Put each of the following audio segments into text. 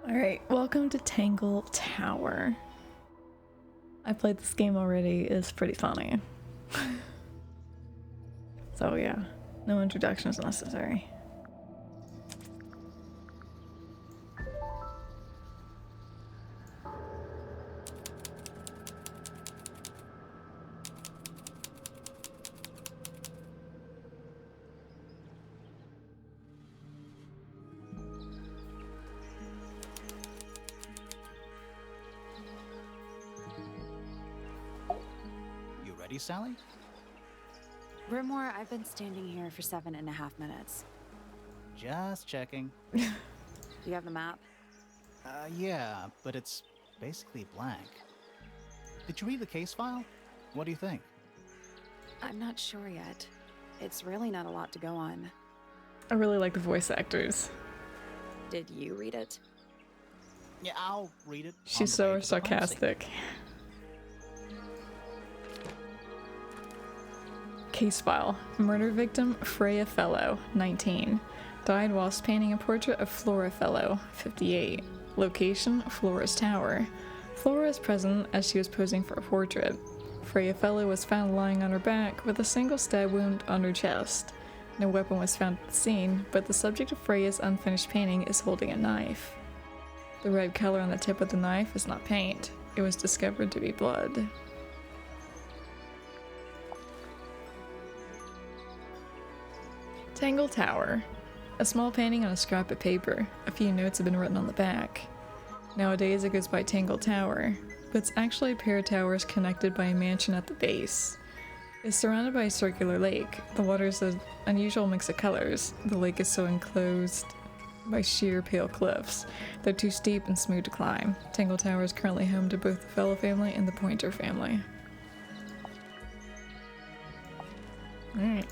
Alright, welcome to Tangle Tower. I played this game already, it's pretty funny. So yeah, no introduction is necessary. You ready, Sally? Rimore, I've been standing here for 7.5 minutes. Just checking. You have the map? Yeah, but it's basically blank. Did you read the case file? What do you think? I'm not sure yet. It's really not a lot to go on. I really like the voice actors. Did you read it? Yeah, I'll read it. She's so sarcastic. Case file. Murder victim Freya Fellow, 19. Died whilst painting a portrait of Flora Fellow, 58. Location, Flora's Tower. Flora is present as she was posing for a portrait. Freya Fellow was found lying on her back with a single stab wound on her chest. No weapon was found at the scene, but the subject of Freya's unfinished painting is holding a knife. The red color on the tip of the knife is not paint. It was discovered to be blood. Tangle Tower. A small painting on a scrap of paper. A few notes have been written on the back. Nowadays it goes by Tangle Tower, but it's actually a pair of towers connected by a mansion at the base. It's surrounded by a circular lake. The water is an unusual mix of colors. The lake is so enclosed by sheer pale cliffs. They're too steep and smooth to climb. Tangle Tower is currently home to both the Fellow family and the Pointer family. Alright.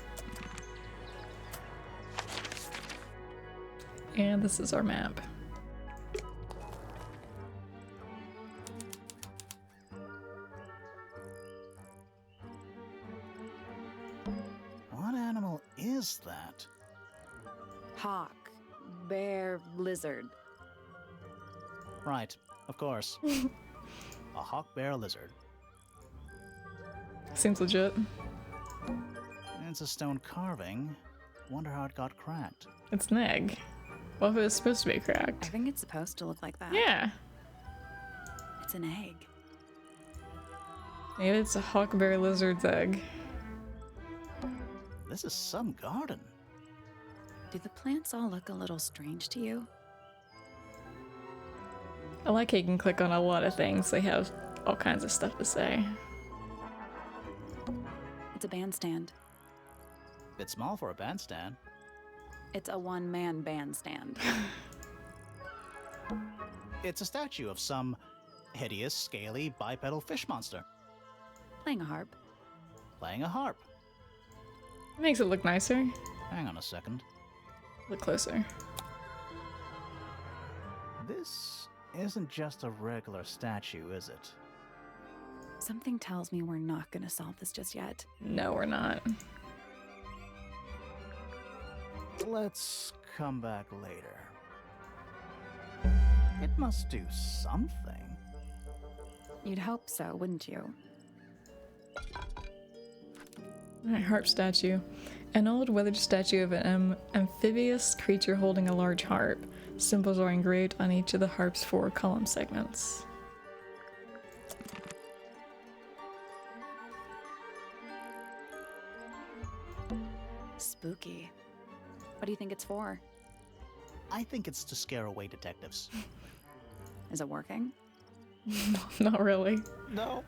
And this is our map. What animal is that? Hawk, bear, lizard. Right, of course. A hawk bear lizard. Seems legit. It's a stone carving. Wonder how it got cracked. It's an egg. Well, if it was supposed to be I cracked. think it's supposed to look like that. Yeah. It's an egg. Maybe it's a hawk bear lizard's egg. This is some garden. Do the plants all look a little strange to you? I like how you can click on a lot of things. They have all kinds of stuff to say. It's a bandstand. Bit small for a bandstand. It's a one-man bandstand. It's a statue of some hideous, scaly, bipedal fish monster Playing a harp. playing a harp. It makes it look nicer. Hang on a second. Look closer. This isn't just a regular statue, is it? Something tells me we're not gonna solve this just yet. No, we're not. Let's come back later. It must do something. You'd hope so, wouldn't you? Alright, harp statue. An old weathered statue of an amphibious creature holding a large harp. Symbols are engraved on each of the harp's 4 column segments. Spooky. What do you think it's for? I think it's to scare away detectives. Is it working? Not really. No.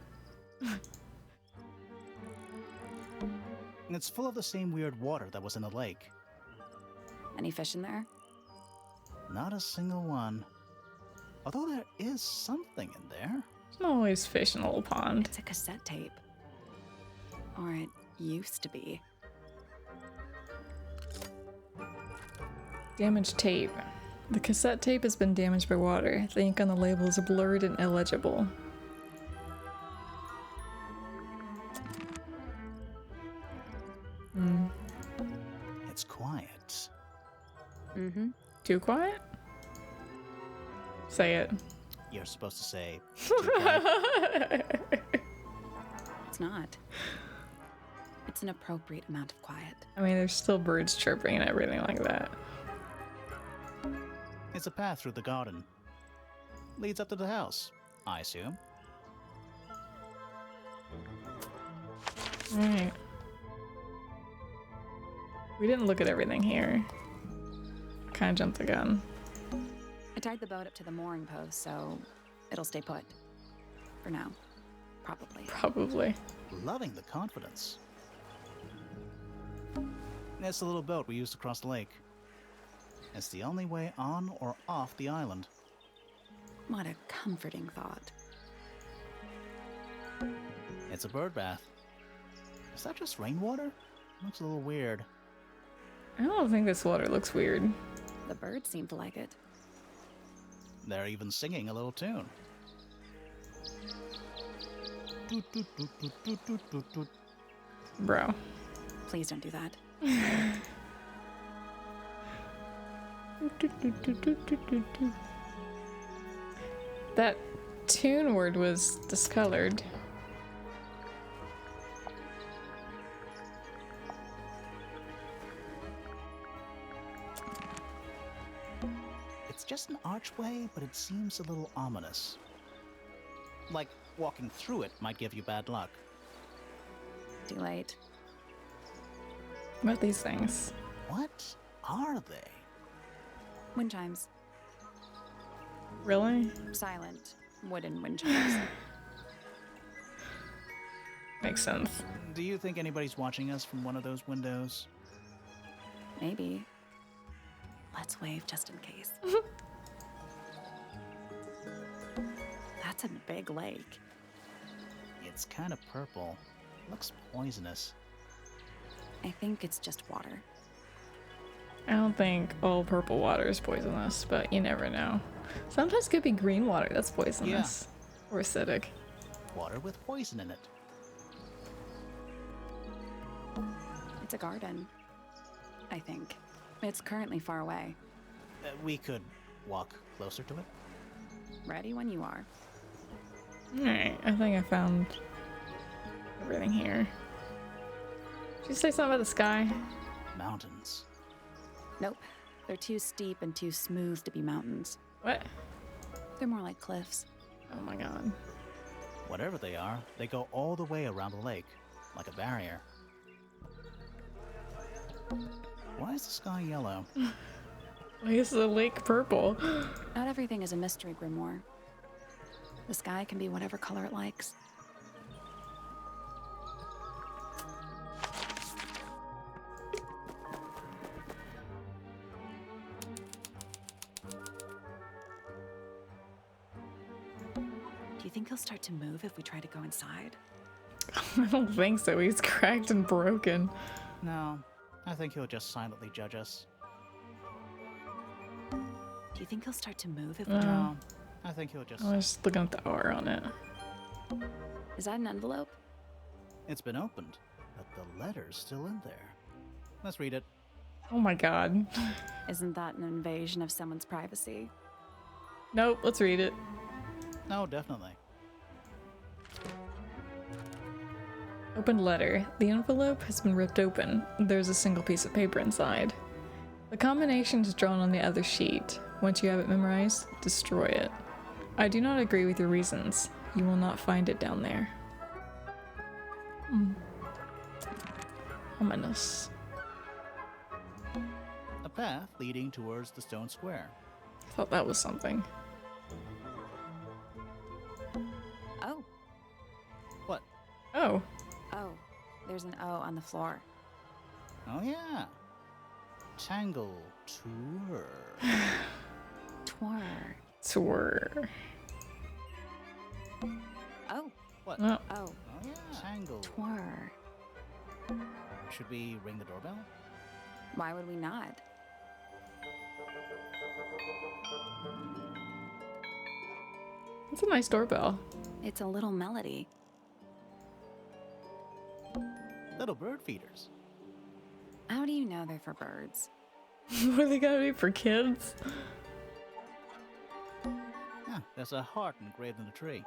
It's full of the same weird water that was in the lake. Any fish in there? Not a single one. Although there is something in there. There's not always fish in a little pond. It's a cassette tape. Or it used to be. Damaged tape. The cassette tape has been damaged by water. The ink on the label is blurred and illegible. It's quiet. Mm-hmm. Too quiet? Say it. You're supposed to say. Too quiet. It's not. It's an appropriate amount of quiet. I mean, there's still birds chirping and everything like that. It's a path through the garden. Leads up to the house, I assume. Alright. We didn't look at everything here. Kind of jumped the gun. I tied the boat up to the mooring post, so it'll stay put. For now. Probably. Probably. Loving the confidence. It's the little boat we used to cross the lake. It's the only way on or off the island. What a comforting thought. It's a bird bath. Is that just rainwater? Looks a little weird. I don't think this water looks weird. The birds seem to like it. They're even singing a little tune. Doot, doot, doot, doot, doot, doot, doot, doot. Bro. Please don't do that. That tune word was discolored. It's just an archway, but it seems a little ominous. Like walking through it might give you bad luck. Too late. What are these things? What are they? Wind chimes. Really? Silent. Wooden wind chimes. Makes sense. Do you think anybody's watching us from one of those windows? Maybe. Let's wave just in case. That's a big lake. It's kind of purple. Looks poisonous. I think it's just water. I don't think all purple water is poisonous, but you never know. Sometimes it could be green water that's poisonous. Or acidic. Water with poison in it. It's a garden. I think. It's currently far away. We could walk closer to it. Ready when you are. Alright, I think I found everything here. Did you say something about the sky? Mountains. Nope. They're too steep and too smooth to be mountains. What? They're more like cliffs. Oh my god. Whatever they are, they go all the way around the lake, like a barrier. Why is the sky yellow? Why is the lake purple? Not everything is a mystery, Grimoire. The sky can be whatever color it likes. Do you think he'll start to move if we try to go inside? I don't think so. He's cracked and broken. No, I think he'll just silently judge us. Do you think he'll start to move if we No. try? No, I think he'll just... I was just looking at the R on it. Is that an envelope? It's been opened, but the letter's still in there. Let's read it. Oh my god. Isn't that an invasion of someone's privacy? Nope, let's read it. No, definitely. Opened letter. The envelope has been ripped open. There's a single piece of paper inside. The combination is drawn on the other sheet. Once you have it memorized, destroy it. I do not agree with your reasons. You will not find it down there. Ominous. A path leading towards the stone square. I thought that was something. Oh, What? Oh. oh, there's an O on the floor. Oh yeah. Tangle tour. Twir. Tour. Oh, What? Oh. oh, Oh yeah. Tangle. twir. Should we ring the doorbell? Why would we not? It's a nice doorbell. It's a little melody. Little bird feeders. How do you know they're for birds? What are they gonna be for kids? there's a heart engraved in the tree.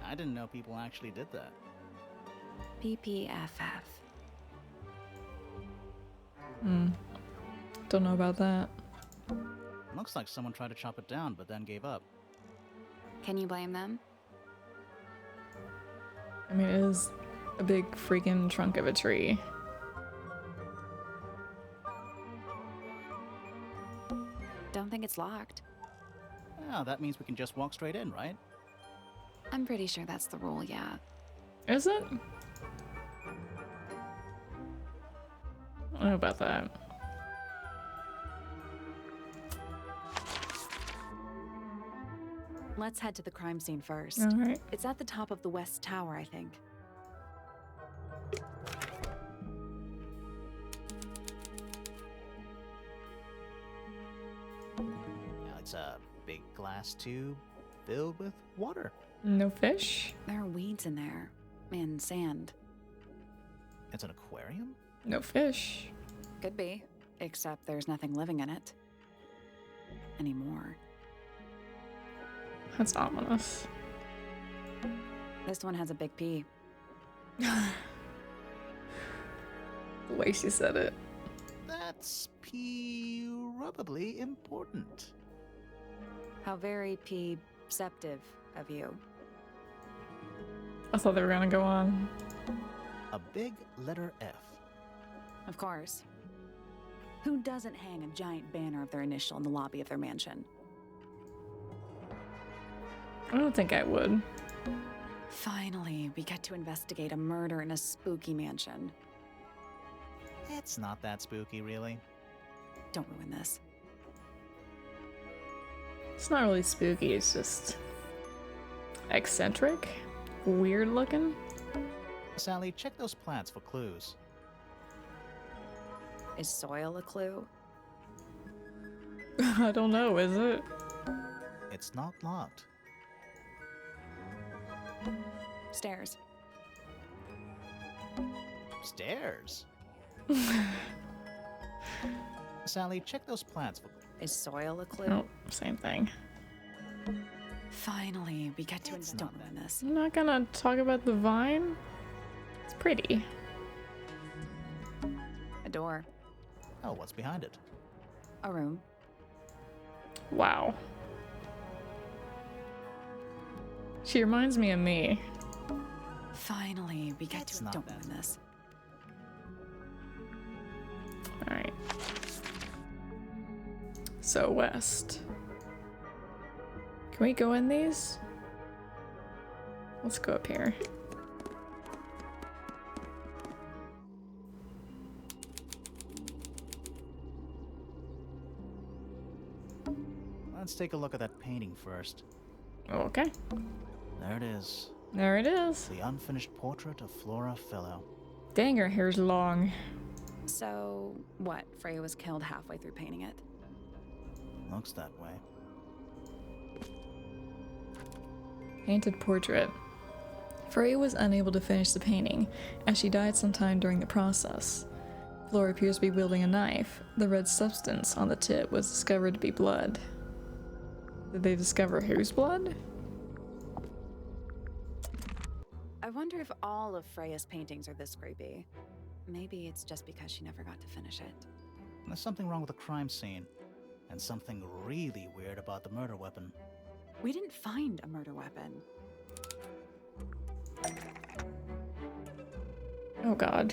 I didn't know people actually did that. PPFF. Don't know about that. Looks like someone tried to chop it down, but then gave up. Can you blame them? I mean, it is a big freaking trunk of a tree. Don't think it's locked. Oh, that means we can just walk straight in, right? I'm pretty sure that's the rule, yeah. Is it? I don't know about that. Let's head to the crime scene first. Alright. It's at the top of the West Tower, I think. Now it's a big glass tube filled with water. No fish? There are weeds in there. And sand. It's an aquarium? No fish. Could be. Except there's nothing living in it. Anymore. That's ominous. This one has a big P. The way she said it. That's probably important. How very perceptive of you. I thought they were gonna go on. A big letter F. Of course. Who doesn't hang a giant banner of their initial in the lobby of their mansion? I don't think I would. Finally, we get to investigate a murder in a spooky mansion. It's not that spooky, really. Don't ruin this. It's not really spooky, it's just eccentric, weird looking. Sally, check those plants for clues. Is soil a clue? I don't know, is it? It's not locked. Stairs. Stairs. Sally, check those plants for... Is soil a clue? Oh, same thing. Finally, we get to It's don't not ruin this. I'm not gonna talk about the vine. It's pretty. A door. Oh, what's behind it? A room. Wow. She reminds me of me. Finally, we get It's to not don't that. ruin this. Alright. So, west. Can we go in these? Let's go up here. Let's take a look at that painting first. Okay. There it is. There it is. The unfinished portrait of Flora Fellow. Dang, her hair's long. So, what? Freya was killed halfway through painting it? Looks that way. Painted portrait. Freya was unable to finish the painting, as she died sometime during the process. Flora appears to be wielding a knife. The red substance on the tip was discovered to be blood. Did they discover whose blood? I wonder if all of Freya's paintings are this creepy. Maybe it's just because she never got to finish it. There's something wrong with the crime scene. And something really weird about the murder weapon. We didn't find a murder weapon. Oh god.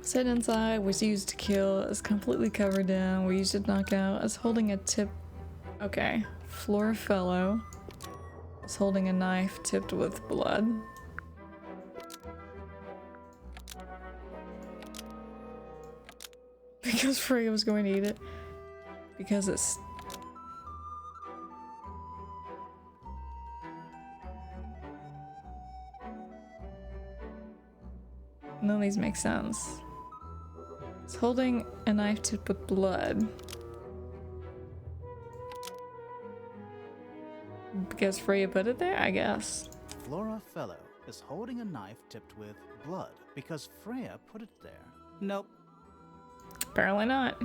Set inside, was used to kill, is completely covered in, we used to knock out, is holding a tip. Okay. Flora Fellow is holding a knife tipped with blood. Because Freya was going to eat it. Because it's... None of these make sense. It's holding a knife tipped with blood. Because Freya put it there, I guess. Flora Fellow is holding a knife tipped with blood because Freya put it there. Nope. Apparently not.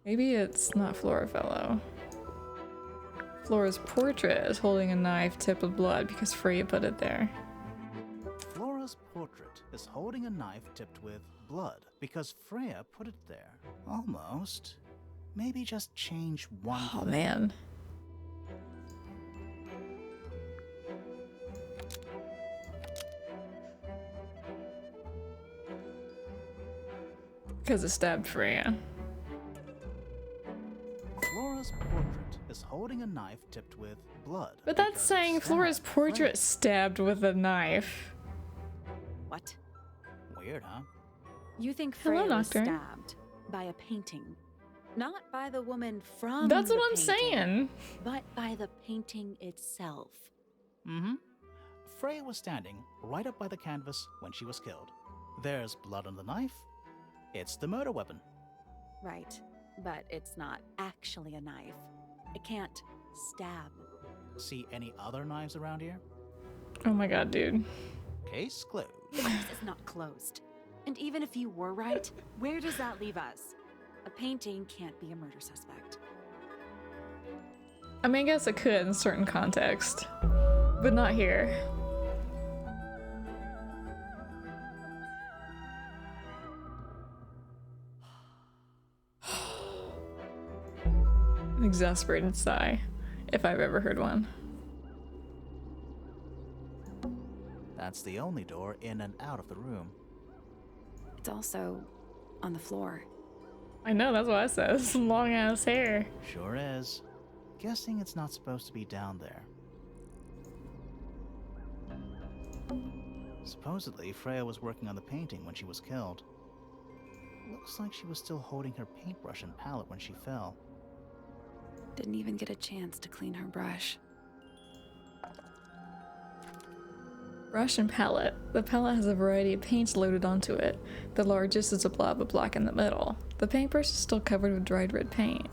Maybe it's not Florafello. Flora's portrait is holding a knife tipped with blood because Freya put it there. Flora's portrait is holding a knife tipped with blood because Freya put it there. Almost. Maybe just change one Oh thing. man. Because it stabbed Freya. Flora's portrait is holding a knife tipped with blood. But that's because saying it Flora's stabbed portrait stabbed with a knife. What? Freya. Weird, huh? You think Hello, Freya was Doctor. stabbed by a painting? Not by the woman from That's the what I'm painting, saying. but by the painting itself. Mm-hmm. Freya was standing right up by the canvas when she was killed. There's blood on the knife. It's the murder weapon. Right, but it's not actually a knife. It can't stab. See any other knives around here? Oh my god, dude. Case closed. The case is not closed. And even if you were right, where does that leave us? A painting can't be a murder suspect. I mean, I guess it could in certain context, but not here. An exasperated sigh, if I've ever heard one. That's the only door in and out of the room. It's also on the floor. I know, that's what I said. Some long ass hair. Sure is. Guessing it's not supposed to be down there. Supposedly, Freya was working on the painting when she was killed. Looks like she was still holding her paintbrush and palette when she fell. Didn't even get a chance to clean her brush. Brush and palette. The palette has a variety of paints loaded onto it. The largest is a blob of black in the middle. The paintbrush is still covered with dried red paint.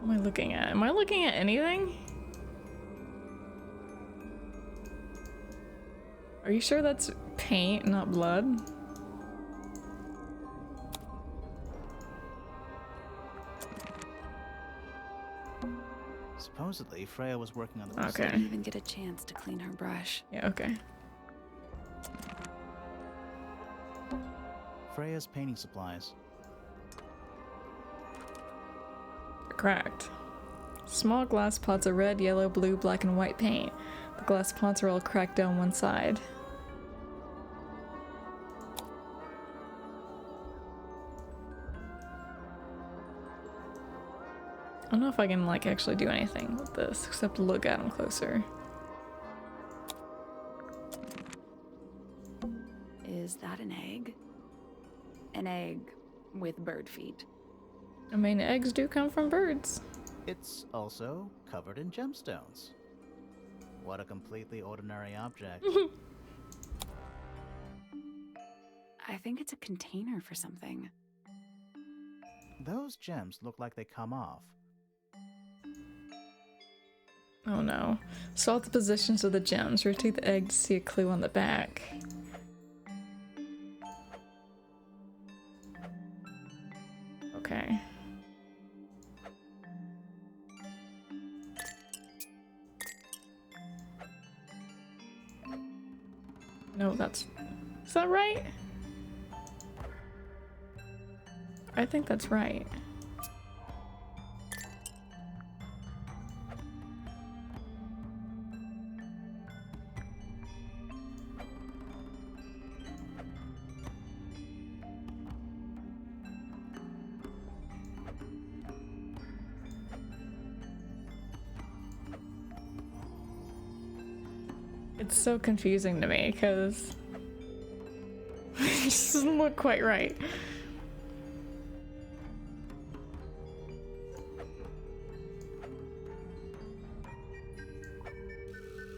What am I looking at? Am I looking at anything? Are you sure that's paint, not blood? Supposedly, Freya was working on the Okay. Didn't even get a chance to clean her brush. Yeah, okay. Freya's painting supplies. Cracked. Small glass pots of red, yellow, blue, black, and white paint. The glass pots are all cracked down one side. I don't know if I can, like, actually do anything with this, except look at them closer. Is that an egg? An egg with bird feet. I mean, eggs do come from birds. It's also covered in gemstones. What a completely ordinary object. I think it's a container for something. Those gems look like they come off. Oh no. Sort the positions of the gems. Rotate the egg to see a clue on the back. Okay. No, that's... Is that right? I think that's right. It's so confusing to me because it just doesn't look quite right.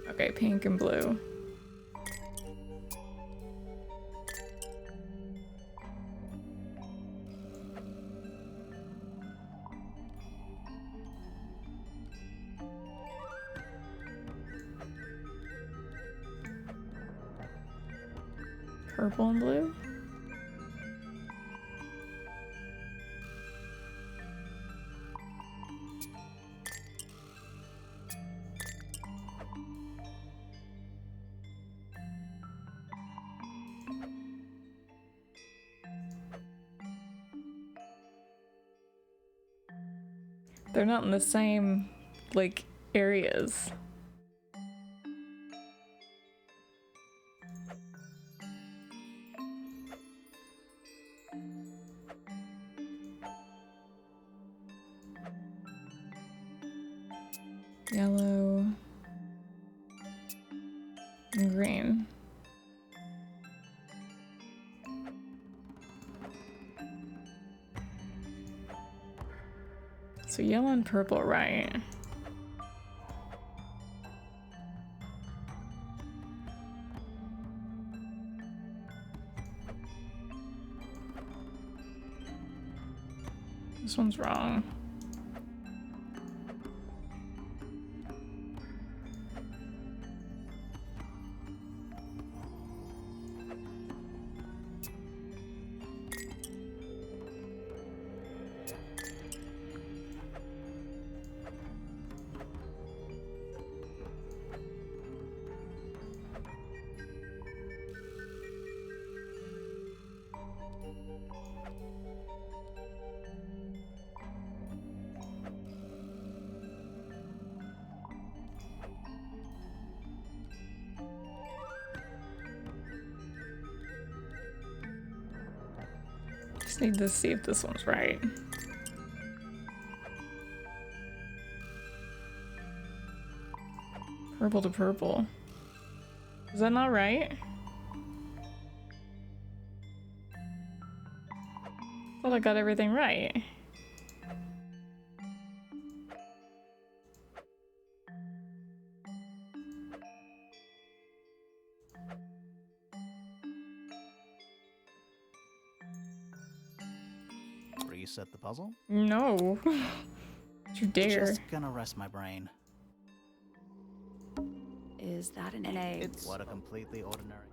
Okay, pink and blue. Purple and blue? They're not in the same, like, areas. Yellow and green. So yellow and purple, right? This one's wrong. Just need to see if this one's right. Purple to purple. Is that not right? Thought I got everything right. Reset the puzzle? No. You dare. Just gonna rest my brain. Is that an egg? It's what a completely ordinary.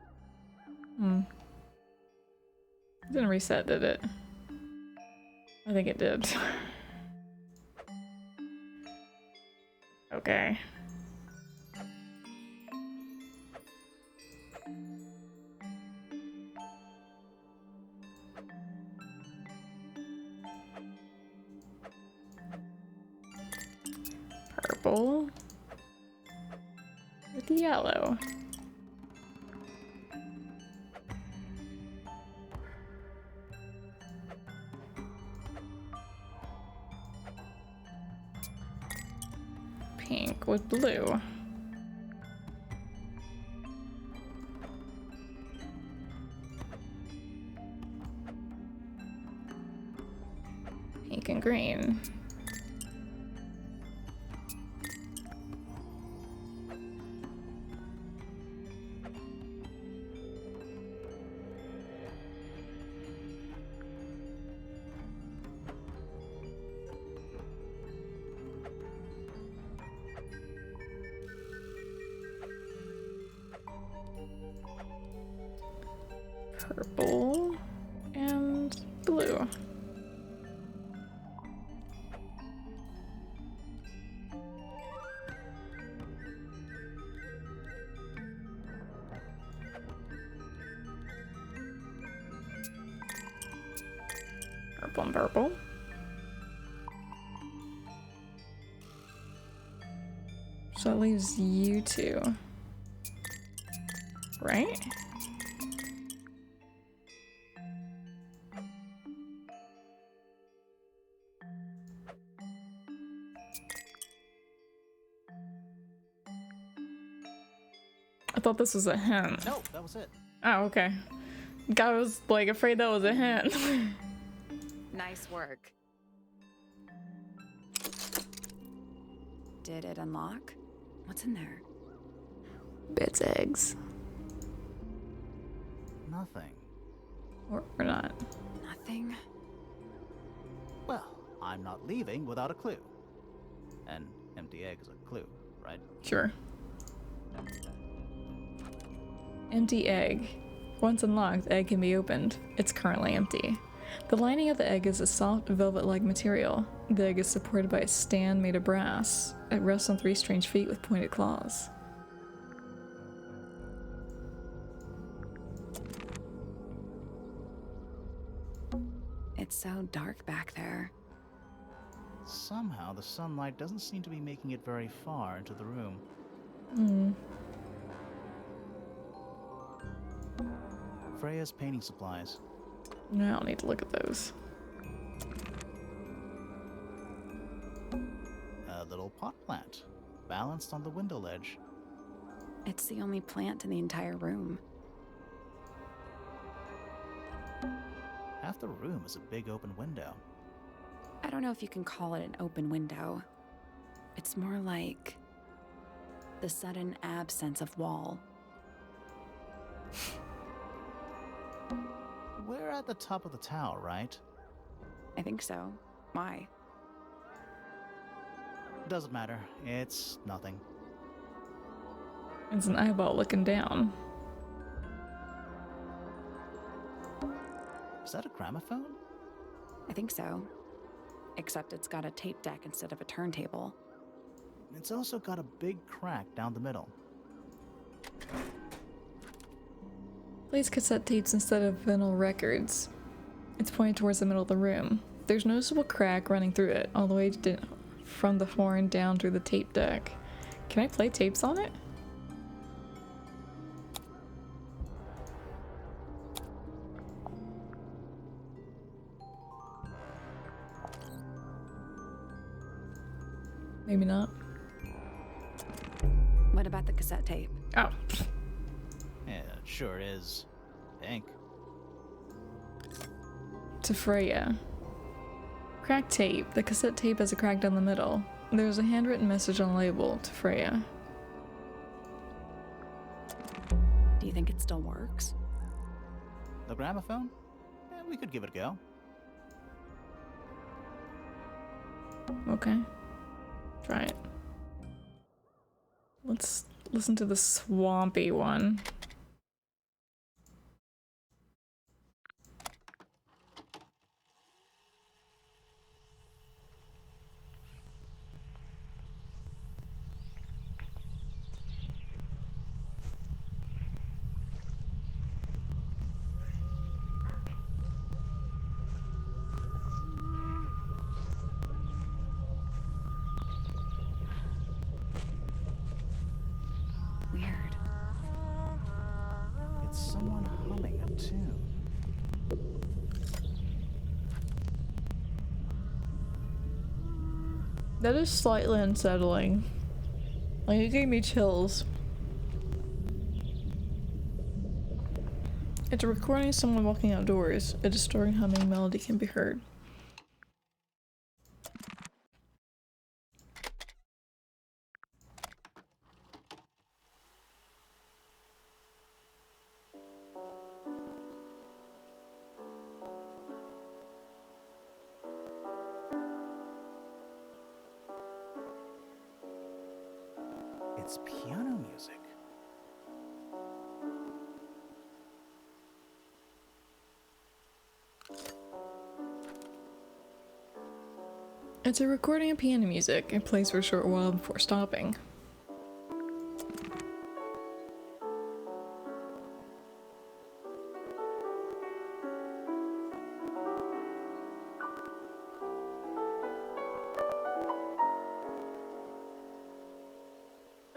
Didn't reset, did it? I think it did. Okay. Purple with yellow. Pink with blue. Pink and green. Purple and blue. Purple and purple. So that leaves you two, right? I thought this was a hint. No, that was it. Oh, okay. I was like afraid that was a hint. Nice work. Did it unlock? What's in there? Bits, eggs. Nothing. Or not. Nothing. Well, I'm not leaving without a clue. An empty egg is a clue, right? Sure. Empty egg. Once unlocked, the egg can be opened. It's currently empty. The lining of the egg is a soft, velvet-like material. The egg is supported by a stand made of brass. It rests on 3 strange feet with pointed claws. It's so dark back there. Somehow, the sunlight doesn't seem to be making it very far into the room. Freya's painting supplies. Now I'll need to look at those. A little pot plant, balanced on the window ledge. It's the only plant in the entire room. Half the room is a big open window. I don't know if you can call it an open window. It's more like the sudden absence of wall. We're at the top of the tower, right? I think so. Why? Doesn't matter. It's nothing. It's an eyeball looking down. Is that a gramophone? I think so. Except it's got a tape deck instead of a turntable. It's also got a big crack down the middle. Plays cassette tapes instead of vinyl records. It's pointed towards the middle of the room. There's a noticeable crack running through it, all the way from the horn down through the tape deck. Can I play tapes on it? Maybe not. What about the cassette tape? Oh. Yeah, it sure is. Pink. To Freya. Cracked tape. The cassette tape has a crack down the middle. There's a handwritten message on the label to Freya. Do you think it still works? The gramophone? Yeah, we could give it a go. Okay. Try it. Let's listen to the swampy one. Weird. It's someone humming a tune. That is slightly unsettling. Like, it gave me chills. It's a recording of someone walking outdoors. A distorting humming melody can be heard. It's piano music. It's a recording of piano music. It plays for a short while before stopping.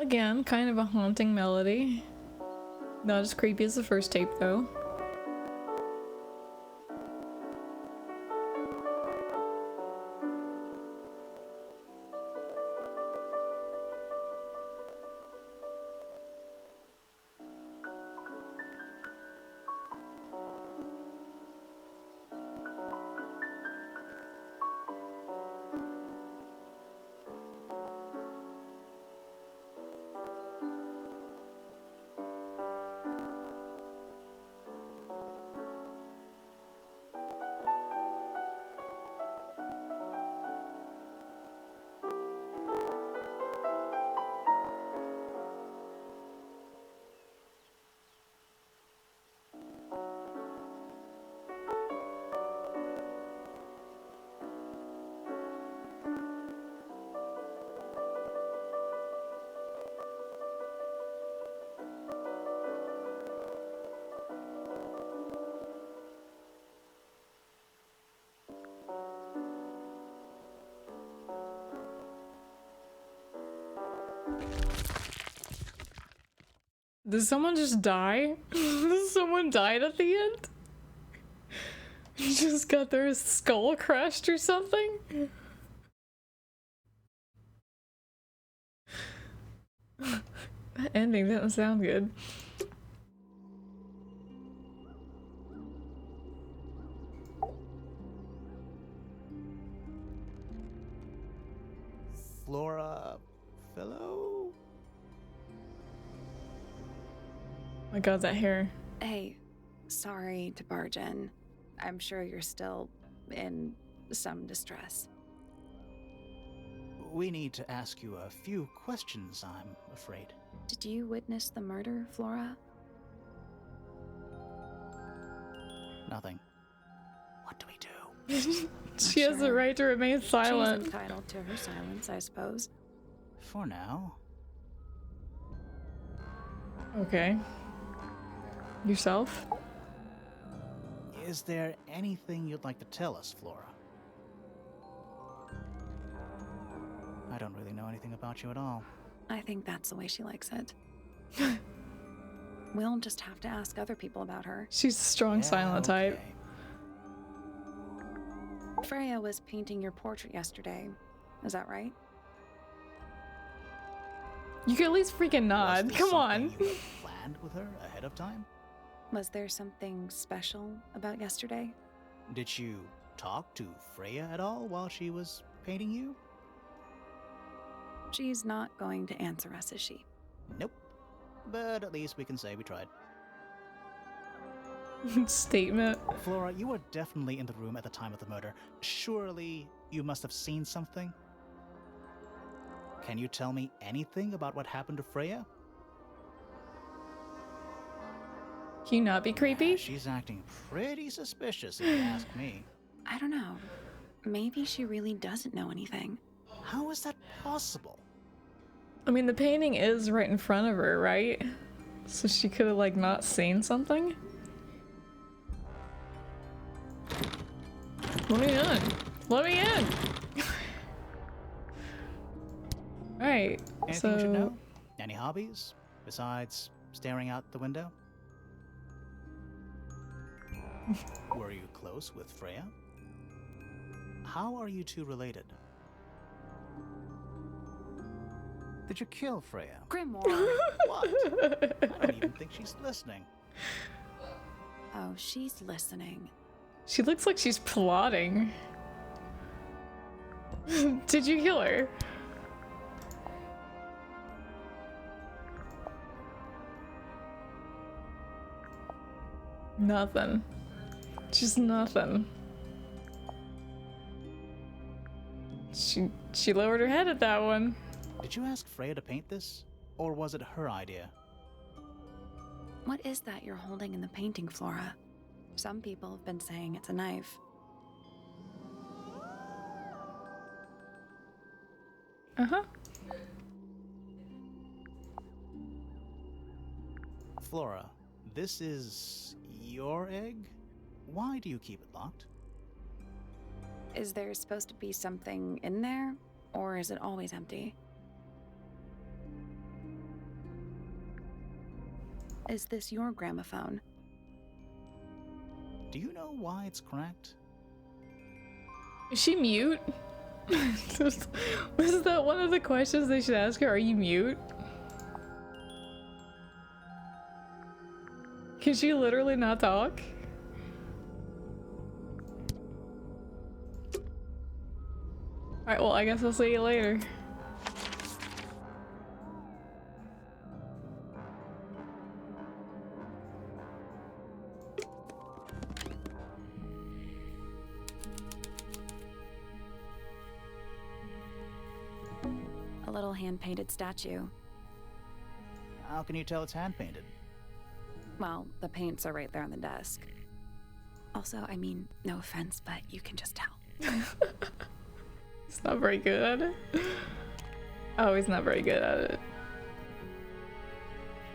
Again, kind of a haunting melody. Not as creepy as the first tape, though. Did someone just die? Someone died at the end? Just got their skull crushed or something? That ending didn't sound good. Flora fellow? My god, that hair. Hey, sorry to barge in. I'm sure you're still in some distress. We need to ask you a few questions, I'm afraid. Did you witness the murder, Flora? Nothing. What do we do? She has the right to remain silent. She's entitled to her silence, I suppose. For now. Okay. Yourself? Is there anything you'd like to tell us, Flora? I don't really know anything about you at all. I think that's the way she likes it. We'll just have to ask other people about her. She's a strong silent type. Okay. Freya was painting your portrait yesterday. Is that right? You can at least freaking nod. Was this Come on. something you had planned with her ahead of time? Was there something special about yesterday? Did you talk to Freya at all while she was painting you? She's not going to answer us, is she? Nope. But at least we can say we tried. Statement. Flora, you were definitely in the room at the time of the murder. Surely you must have seen something? Can you tell me anything about what happened to Freya? Can you not be creepy? She's acting pretty suspicious if you ask me. I don't know. Maybe she really doesn't know anything. How is that possible? I mean, the painting is right in front of her, right? So she could have, like, not seen something? Let me in! Let me in! Alright, Anything you should know? so... Any hobbies? Besides staring out the window? Were you close with Freya? How are you two related? Did you kill Freya? Grimoire! What? I don't even think she's listening. Oh, she's listening. She looks like she's plotting. Did you kill her? Nothing. Just nothing. She lowered her head at that one. Did you ask Freya to paint this? Or was it her idea? What is that you're holding in the painting, Flora? Some people have been saying it's a knife. Uh-huh. Flora, this is your egg? Why do you keep it locked? Is there supposed to be something in there? Or is it always empty? Is this your gramophone? Do you know why it's cracked? Is she mute? Was that one of the questions they should ask her? Are you mute? Can she literally not talk? Alright, well, I guess I'll see you later. A little hand-painted statue. How can you tell it's hand-painted? Well, the paints are right there on the desk. Also, I mean, no offense, but you can just tell. He's not very good at it. Oh, he's not very good at it.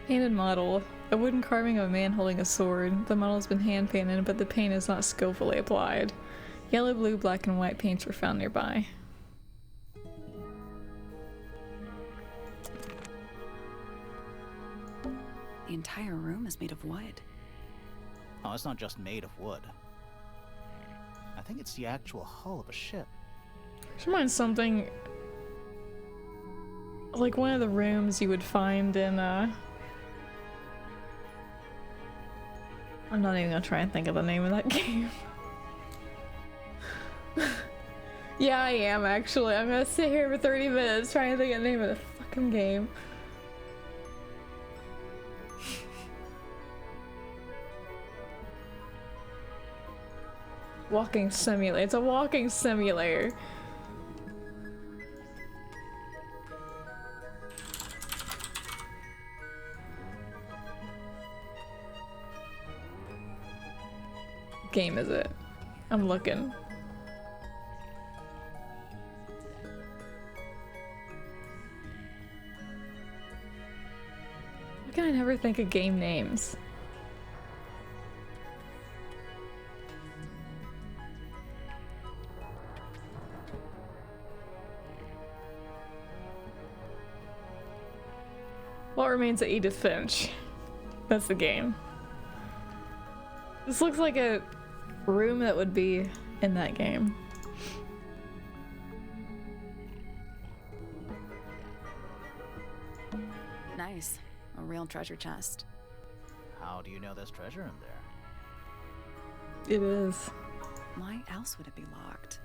Painted model. A wooden carving of a man holding a sword. The model has been hand painted, but the paint is not skillfully applied. Yellow, blue, black, and white paints were found nearby. The entire room is made of wood. Oh, it's not just made of wood. I think it's the actual hull of a ship. This reminds something like one of the rooms you would find in I'm not even gonna try and think of the name of that game. Yeah, I am actually. I'm gonna sit here for 30 minutes trying to think of the name of the fucking game. Walking simulator. It's a walking simulator. What game is it? I'm looking. Why can I never think of game names? What Remains of Edith Finch? That's the game. This looks like a room that would be in that game. Nice. A real treasure chest. How do you know there's treasure in there? It is. Why else would it be locked?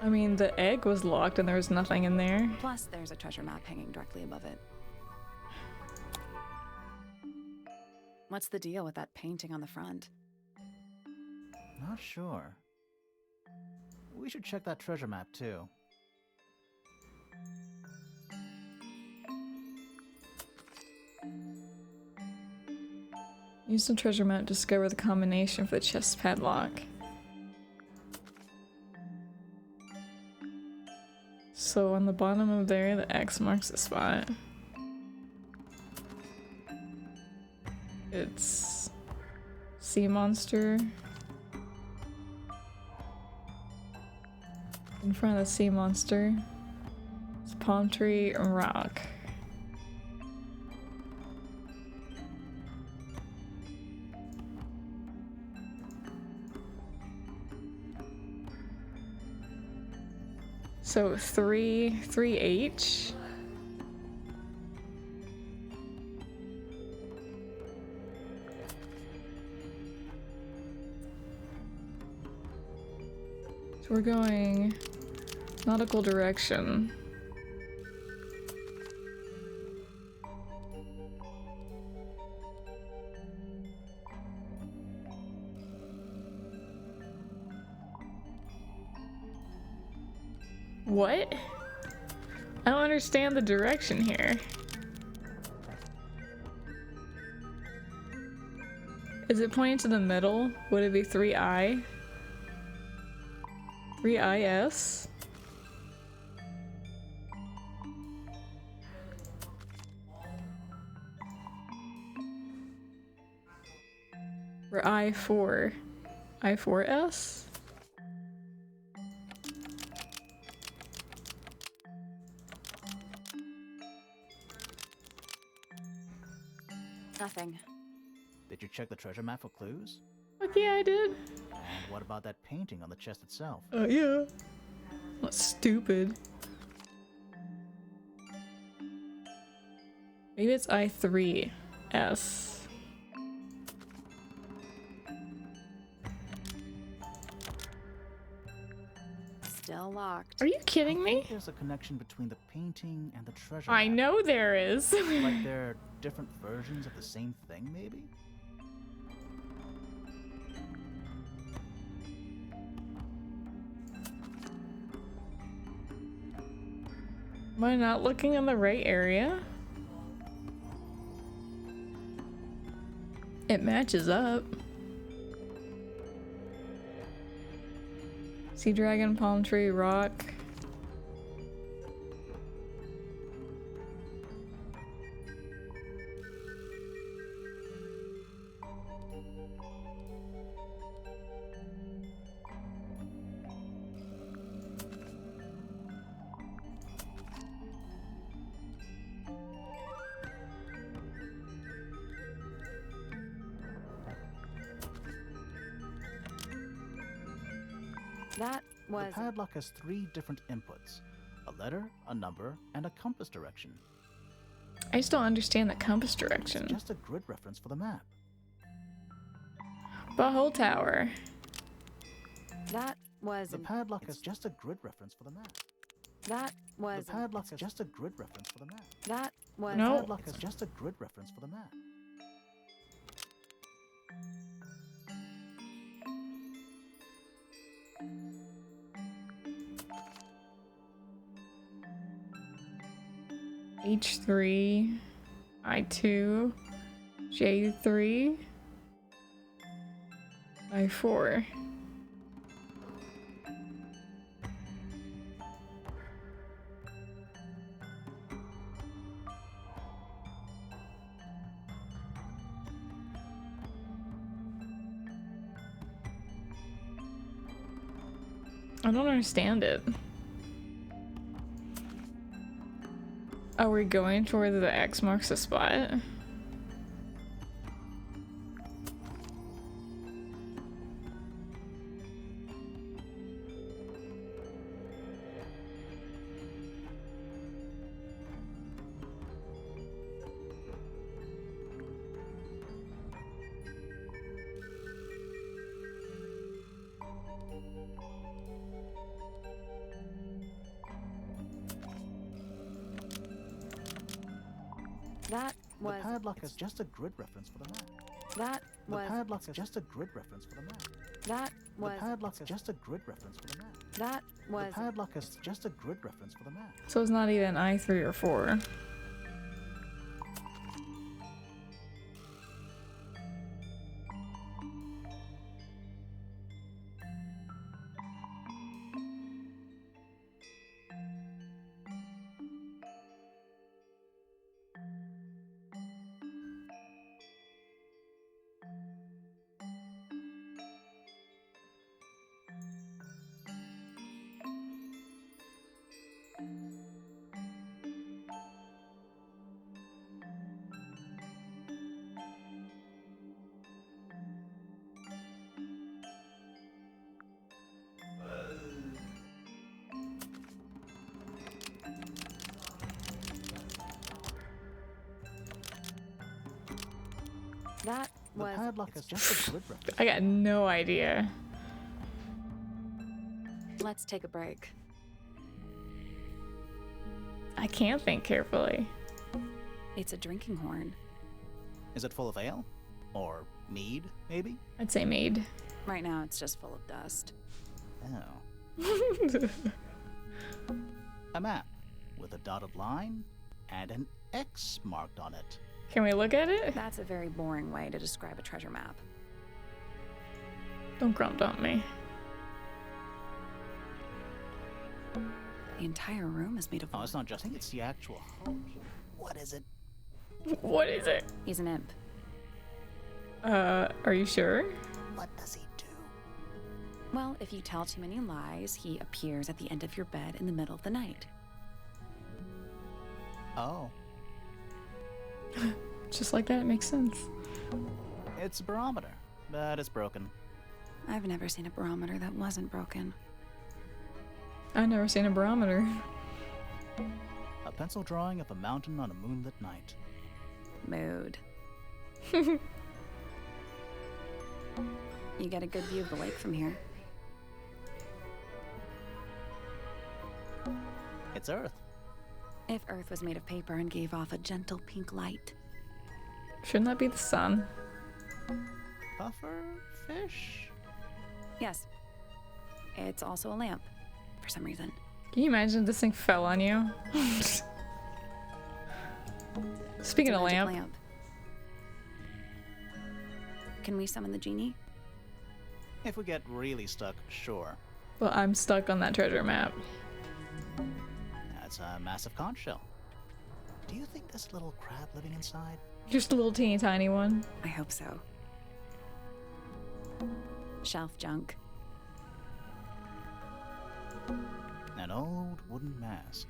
I mean, the egg was locked and there was nothing in there. Plus, there's a treasure map hanging directly above it. What's the deal with that painting on the front? Not sure. We should check that treasure map too. Use the treasure map to discover the combination for the chest padlock. So on the bottom of there, the X marks the spot. It's sea monster. In front of the sea monster, it's palm tree and rock. So 3H. So we're going nautical direction. What? I don't understand the direction here. Is it pointing to the middle? Would it be 3I? 3IS? Or I4? I4S? Nothing. Did you check the treasure map for clues? Fuck yeah, I did. And what about that painting on the chest itself? Oh yeah. Not stupid. Maybe it's I3S. Still locked. Are you kidding I me? think there's a connection between the painting and the treasure I map. know there is. Like they're different versions of the same thing, maybe? Am I not looking in the right area? It matches up. Sea dragon, palm tree, rock. That The was. padlock has 3 different inputs: a letter, a number, and a compass direction. I just don't understand the compass It's direction. just a grid reference for the map. Butthole Tower. That was. The padlock is just a grid reference for the map. That was. The padlock is just a grid reference for the map. That was. No. The padlock is just a grid reference for the map. H3, I2, J3, I4. I don't understand it. Are we going to where the X marks the spot? That The was. padlock is just a grid reference for the map. That The was. padlock is just a grid reference for the map. That The was. padlock is just a grid reference for the map. That The was. padlock is just a grid reference for the map. So it's not even I3 or 4. That The was. padlock is just a grid reference. I got no idea. Let's take a break. I can't think carefully. It's a drinking horn. Is it full of ale? Or mead, maybe? I'd say maid. Right now, it's just full of dust. Oh. A map with a dotted line and an X marked on it. Can we look at it? That's a very boring way to describe a treasure map. Don't grump on me. The entire room is made of. Oh, it's not just. I think it's the actual. What is it? What is it? He's an imp. Are you sure? What does he do? Well, if you tell too many lies, he appears at the end of your bed in the middle of the night. Oh. Just like that, it makes sense. It's a barometer, but it's broken. I've never seen a barometer that wasn't broken. I've never seen a barometer. A pencil drawing of a mountain on a moonlit night. Mood. You get a good view of the lake from here. It's Earth. If Earth was made of paper and gave off a gentle pink light. Shouldn't that be the sun? Puffer fish? Yes. It's also a lamp, for some reason. Can you imagine if this thing fell on you? Speaking It's of a magic lamp, Can we summon the genie? If we get really stuck, sure. well, I'm stuck on that treasure map. That's a massive conch shell. Do you think there's a little crab living inside? Just a little teeny tiny one. I hope so. Shelf junk. An old wooden mask.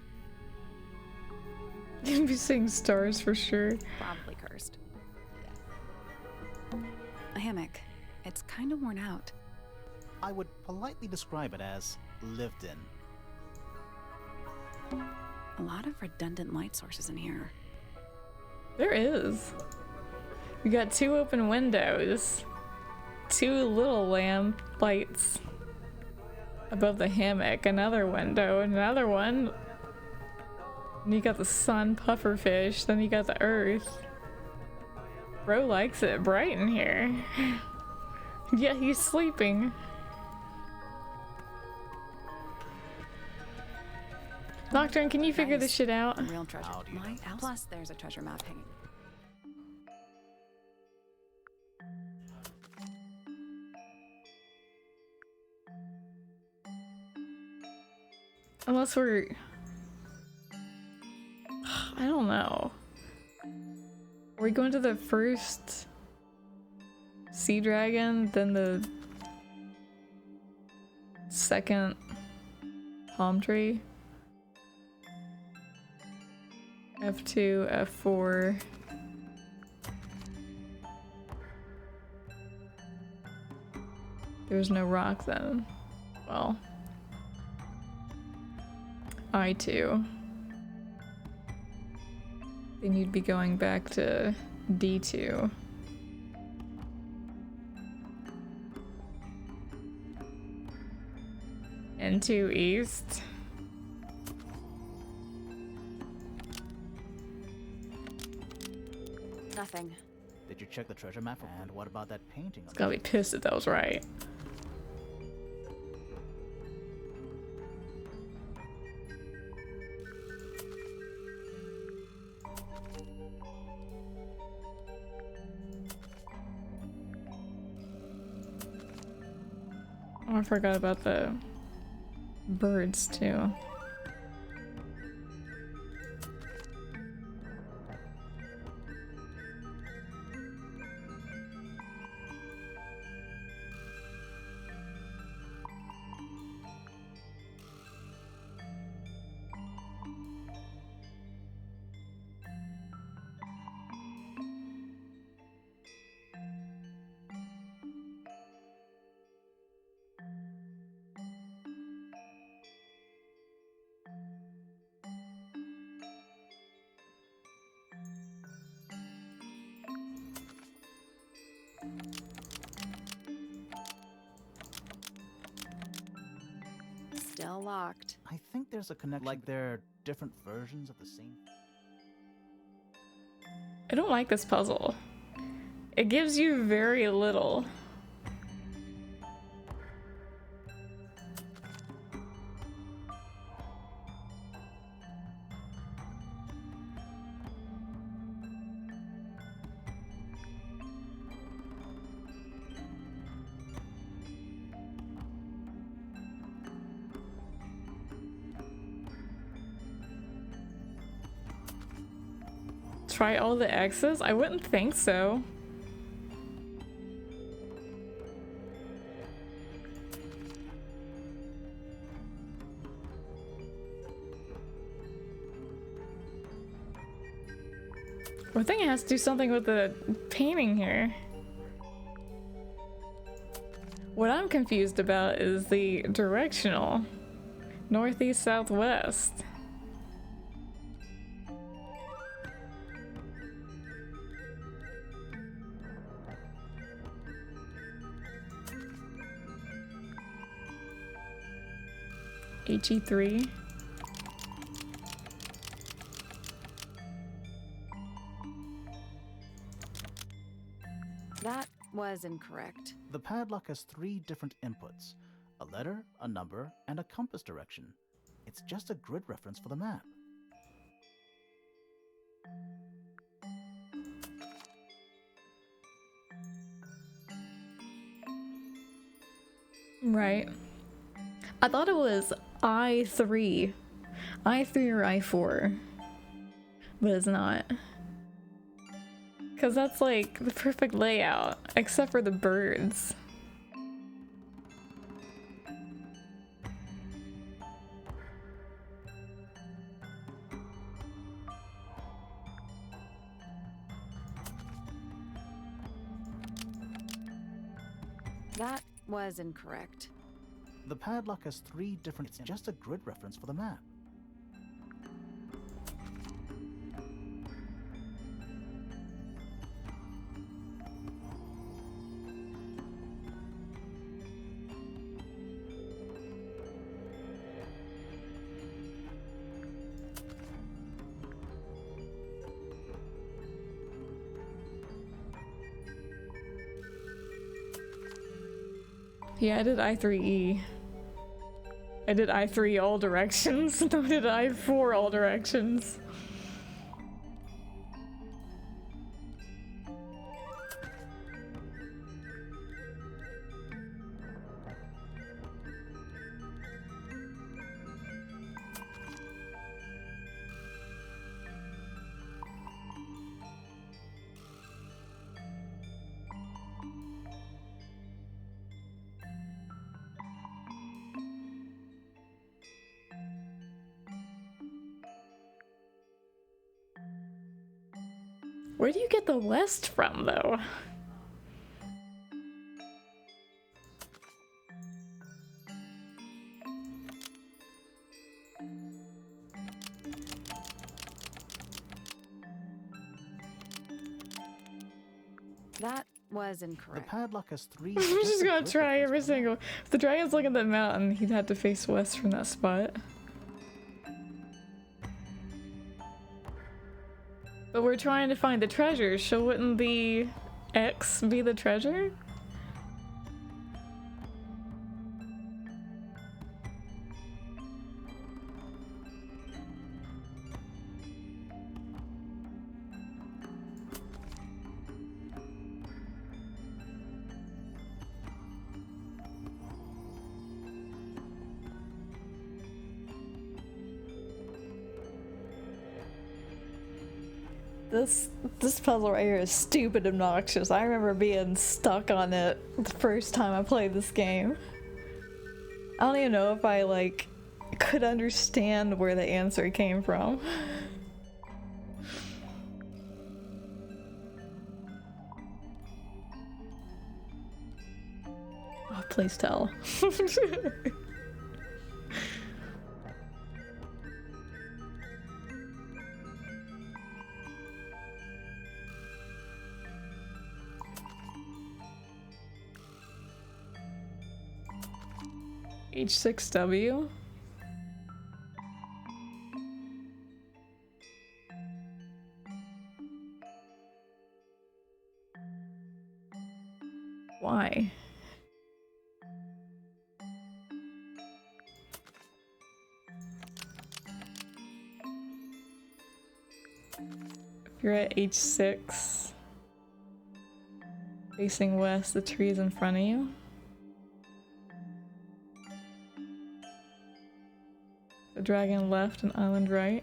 You'd be seeing stars for sure. Probably cursed. A hammock. It's kind of worn out. I would politely describe it as lived in. A lot of redundant light sources in here. There is. We got 2 open windows, 2 little lamp lights above the hammock, another window, another one. And you got the sun pufferfish, then you got the earth. Bro likes it bright in here. Yeah, he's sleeping. Nocturne, can you figure this shit out? Real treasure. How do you know? Plus, there's a treasure map hanging. Unless we're... I don't know. Are we going to the first sea dragon, then the second palm tree? F2, F4. There's no rock then. Well, I2. Then you'd be going back to D2. N2 east. Nothing. Did you check the treasure map? And what about that painting? It's gotta be pissed if that was right. Oh, I forgot about the birds too. Still locked. I think there's a connection. Like they're different versions of the same. I don't like this puzzle. It gives you very little. Try all the X's? I wouldn't think so. I think it has to do something with the painting here. What I'm confused about is the directional. Northeast, southwest. HE3. That was incorrect. The padlock has 3 different inputs: a letter, a number, and a compass direction. It's just a grid reference for the map. Right. I thought it was I3. I3 or I4. But it's not. Because that's like the perfect layout, except for the birds. That was incorrect. The padlock has 3 different... It's just a grid reference for the map. Yeah, I did I3E. I did I3 all directions, no, I did I4 all directions. Where do you get the west from, though? That was The incorrect. padlock has 3... I'm just gonna try every single... If the dragon's looking at the mountain, he'd have to face west from that spot. But we're trying to find the treasure, so wouldn't the X be the treasure? This puzzle right here is stupid obnoxious. I remember being stuck on it the first time I played this game. I don't even know if I like could understand where the answer came from. Oh, please tell. H6W? Why? If you're at H6, facing west, the tree is in front of you. The dragon left and island right.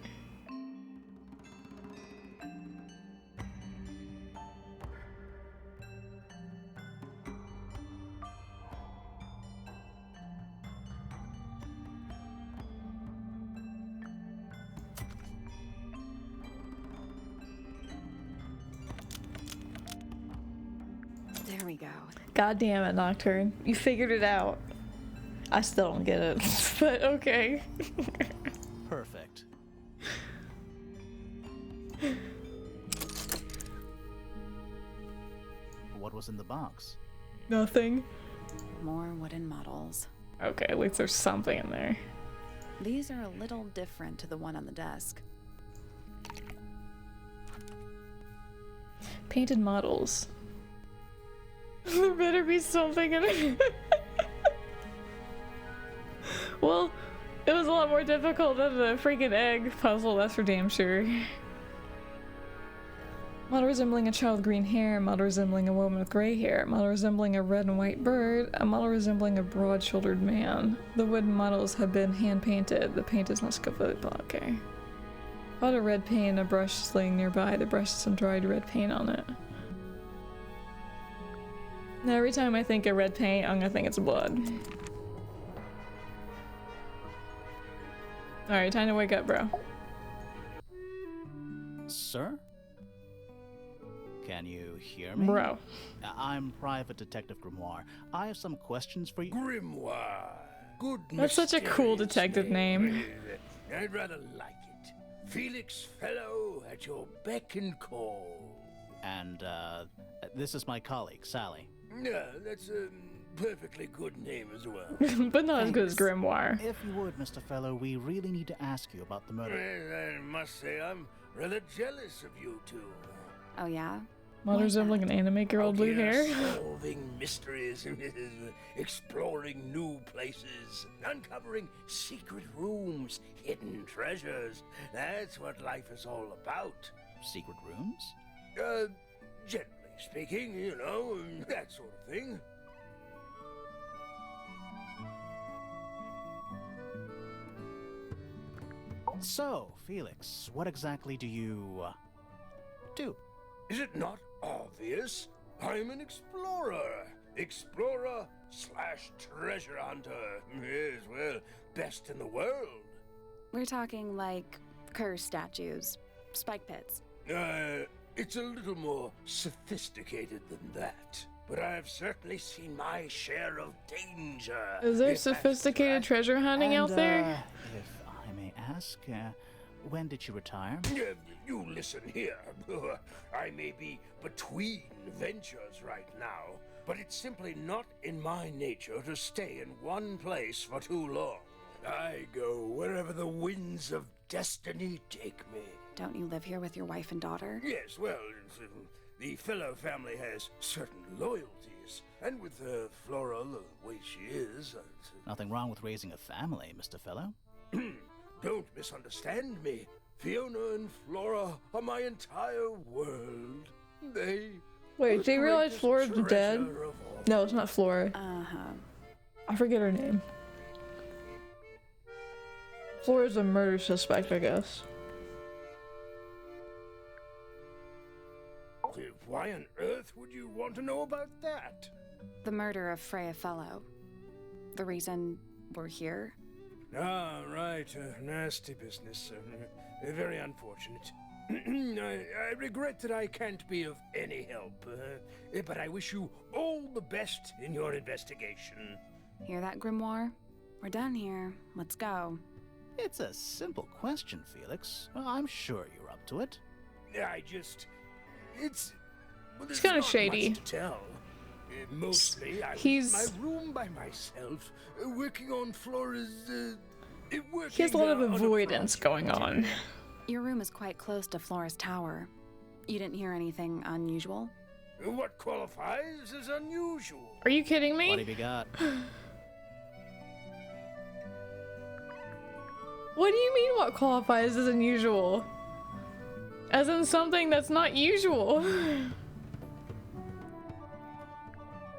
There we go. God damn it, Nocturne. You figured it out. I still don't get it, but okay. Perfect. What was in the box? Nothing. More wooden models. Okay, at least there's something in there. These are a little different to the one on the desk. Painted models. There better be something in it. Well, it was a lot more difficult than the freaking egg puzzle, that's for damn sure. Model resembling a child with green hair, model resembling a woman with gray hair, model resembling a red and white bird, a model resembling a broad-shouldered man. The wooden models have been hand-painted. The paint is not skillfully applied. Okay. Spot a red paint and a brush is laying nearby. The brush has some dried red paint on it. Now every time I think of red paint, I'm gonna think it's blood. Alright, time to wake up, bro. Sir? Can you hear me? Bro. I'm Private Detective Grimoire. I have some questions for you. Grimoire. good That's such a cool mysterious detective name. I'd rather like it. Felix Fellow at your beck and call. And, this is my colleague, Sally. Yeah, that's a perfectly good name as well. But not as good as Grimoire. If you would, Mr. Fellow, we really need to ask you about the murder. Well, I must say I'm rather jealous of you two. Oh, yeah? Mother's of like an anime girl with blue hair. Solving mysteries, exploring new places, uncovering secret rooms, hidden treasures. That's what life is all about. Secret rooms? Generally speaking, you know, that sort of thing. So, Felix, what exactly do you, do? Is it not obvious? I'm an explorer. Explorer/treasure hunter. Yes, well, best in the world. We're talking like curse statues, spike pits. It's a little more sophisticated than that. But I've certainly seen my share of danger. Is there if that's sophisticated right. treasure hunting out there? If I may ask, when did you retire? You listen here. I may be between ventures right now, but it's simply not in my nature to stay in one place for too long. I go wherever the winds of destiny take me. Don't you live here with your wife and daughter? Yes, well, the Fellow family has certain loyalties, and with Flora the way she is... Nothing wrong with raising a family, Mr. Fellow. Don't misunderstand me. Fiona and Flora are my entire world. Wait, do you realize Flora's dead? No, it's not Flora. Uh-huh. I forget her name. Flora's a murder suspect, I guess. Why on earth would you want to know about that? The murder of Freya Fellow. The reason we're here? Ah, right. Nasty business. Very unfortunate. I regret that I can't be of any help, but I wish you all the best in your investigation. Hear that, Grimoire? We're done here. Let's go. It's a simple question, Felix. Well, I'm sure you're up to it. It's kinda not shady. much to tell. Mostly, I was He's- in my room by myself, working on Flora's. He has a lot of on a avoidance project. going on. Your room is quite close to Flora's tower. You didn't hear anything unusual? What qualifies as unusual? Are you kidding me? What have you got? What do you mean what qualifies as unusual? As in something that's not usual.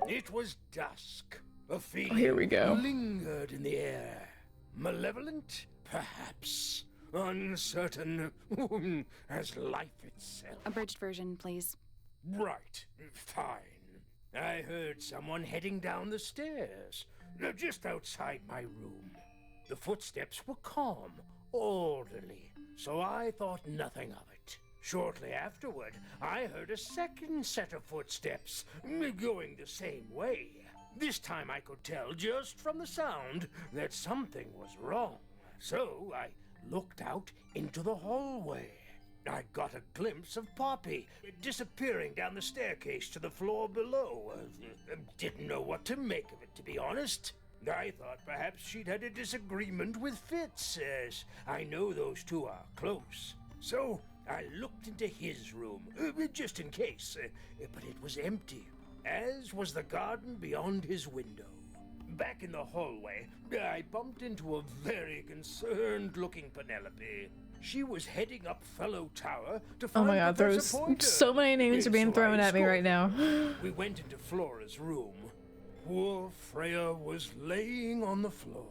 It was dusk. A feeling here we go. lingered in the air. Malevolent, perhaps. Uncertain, as life itself. Abridged version, please. Right, fine. I heard someone heading down the stairs, just outside my room. The footsteps were calm, orderly, so I thought nothing of it. Shortly afterward, I heard a second set of footsteps, going the same way. This time I could tell just from the sound that something was wrong. So I looked out into the hallway. I got a glimpse of Poppy disappearing down the staircase to the floor below. Didn't know what to make of it, to be honest. I thought perhaps she'd had a disagreement with Fitz, as I know those two are close. So I looked into his room, just in case, but it was empty, as was the garden beyond his window. Back in the hallway, I bumped into a very concerned-looking Penelope. She was heading up Fellow Tower to Oh find my god, Professor there's Pointer. so many names are being So thrown I at me right escorted now. We went into Flora's room. Poor Freya was laying on the floor.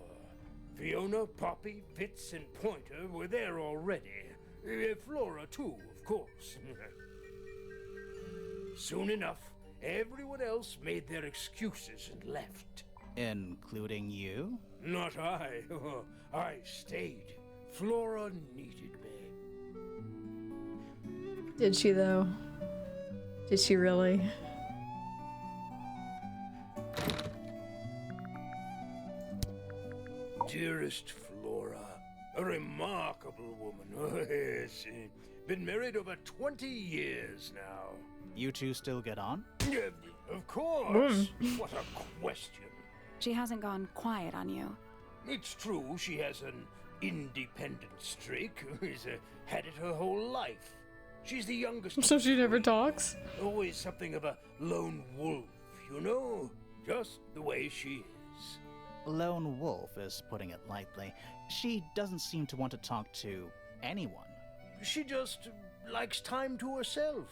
Fiona, Poppy, Fitz, and Pointer were there already. Flora, too, of course. Soon enough, everyone else made their excuses and left. Including you? Not I. I stayed. Flora needed me. Did she though? Did she really? Dearest Flora, a remarkable woman. Oh, yes. Been married over 20 years now. You two still get on? Of course. What a question. She hasn't gone quiet on you. It's true she has an independent streak. She's had it her whole life. She's the youngest. So she never talks? Always something of a lone wolf, you know? Just the way she is. Lone wolf is putting it lightly. She doesn't seem to want to talk to anyone. She just likes time to herself,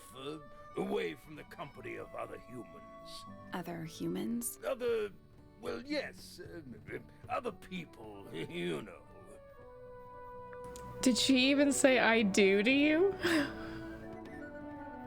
away from the company of other humans. Other humans? Well, yes, other people, you know. Did she even say I do to you?